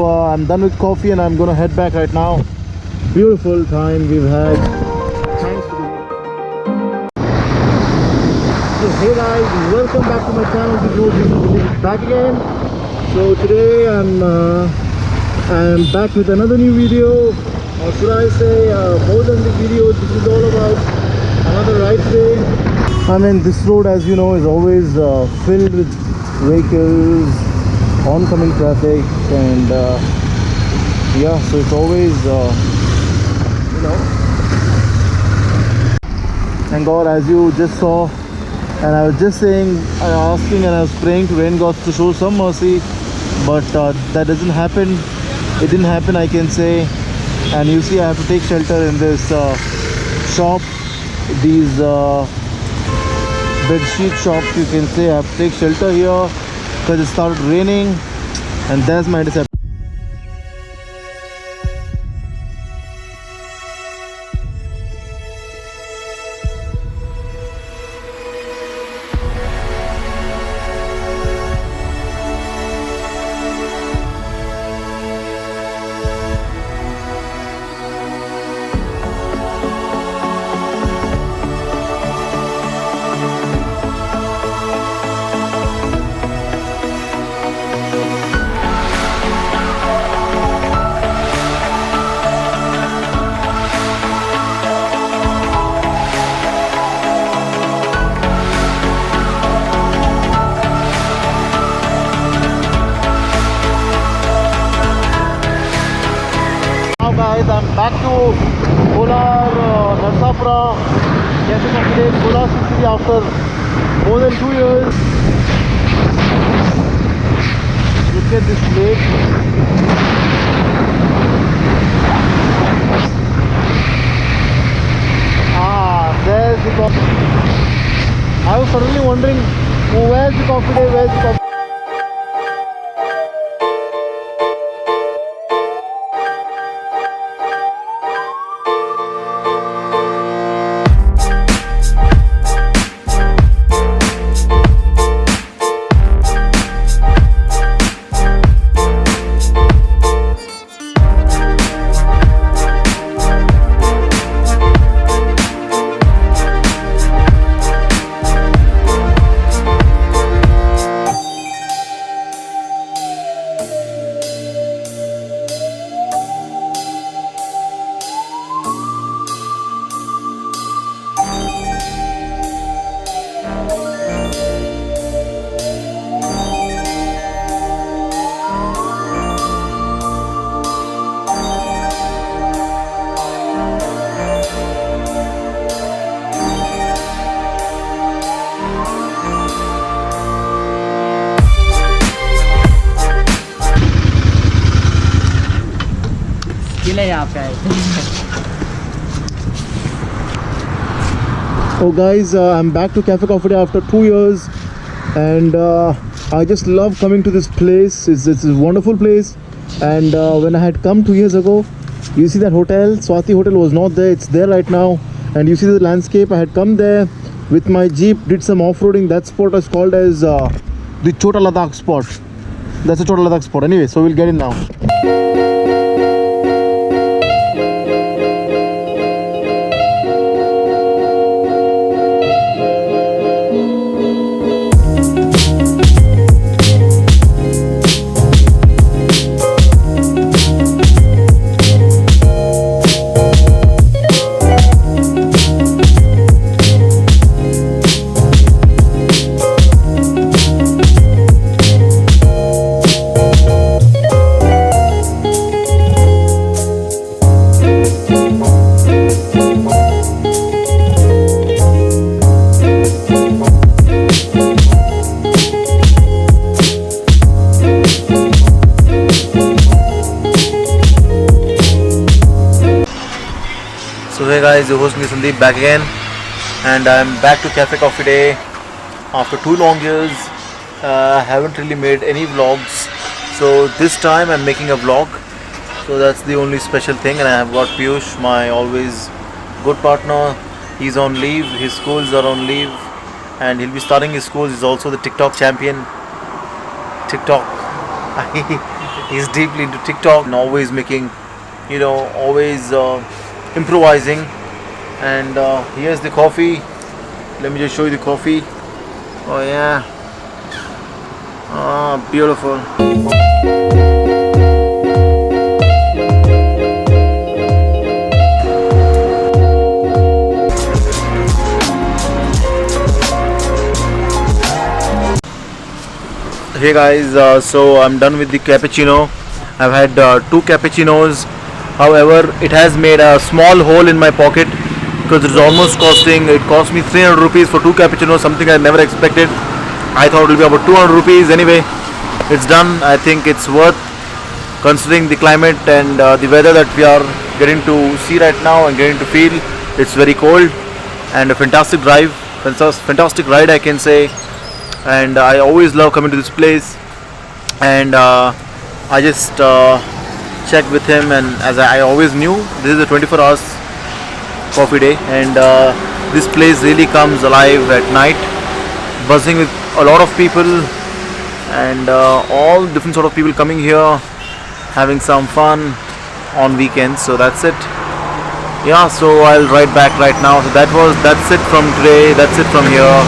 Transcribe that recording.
I'm done with coffee and I'm gonna head back right now. Beautiful time we've had. Thanks for the... So hey guys, welcome back to my channel. This is back again. So today I'm back with another new video, or should I say more than the video. This is all about another ride today. I mean, this road, as you know, is always filled with vehicles, oncoming traffic, and yeah, so it's always you know, and God, as you just saw, and I was just saying, asking, and I was praying to rain gods to show some mercy, but that doesn't happen. It didn't happen, I can say. And you see, I have to take shelter in this shop, these bed sheet shops, you can say. I have to take shelter here because it started raining, and there's my Interceptor. Guys, I'm back to Kolar, Narsapura, Kathak Lake, Kolar city after more than 2 years. Look at this lake. There's the coffee. I was suddenly wondering, where's the coffee day, where's the coffee? Oh guys, I'm back to Cafe Coffee Day after 2 years, and I just love coming to this place. It's a wonderful place. And when I had come 2 years ago, you see that hotel, Swati Hotel, was not there. It's there right now, and you see the landscape. I had come there with my jeep, did some off-roading. That spot is called as the Chota Ladakh spot. That's a Chota Ladakh spot. Anyway, so we'll get in now. So hey guys, your host me Sandeep back again, and I'm back to Cafe Coffee Day after 2 long years. I haven't really made any vlogs, so this time I'm making a vlog. So that's the only special thing, and I have got Piyush, my always good partner. He's on leave, his schools are on leave, and he'll be starting his schools. He's also the TikTok champion. TikTok. He's deeply into TikTok and always making, always improvising. And here's the coffee. Let me just show you the coffee. Oh yeah. Ah, beautiful. Hey guys, so I'm done with the cappuccino. I've had 2 cappuccinos. However, it has made a small hole in my pocket because it cost me 300 rupees for 2 cappuccinos, something I never expected. I thought it would be about 200 rupees. Anyway, it's done. I think it's worth, considering the climate and the weather that we are getting to see right now and getting to feel. It's very cold and a fantastic drive, fantastic ride, I can say. And I always love coming to this place. And I just checked with him, and as I always knew, this is a 24 hours coffee day, and this place really comes alive at night, buzzing with a lot of people, and all different sort of people coming here, having some fun on weekends. So that's it. Yeah, so I'll ride back right now. So that's it from today. That's it from here.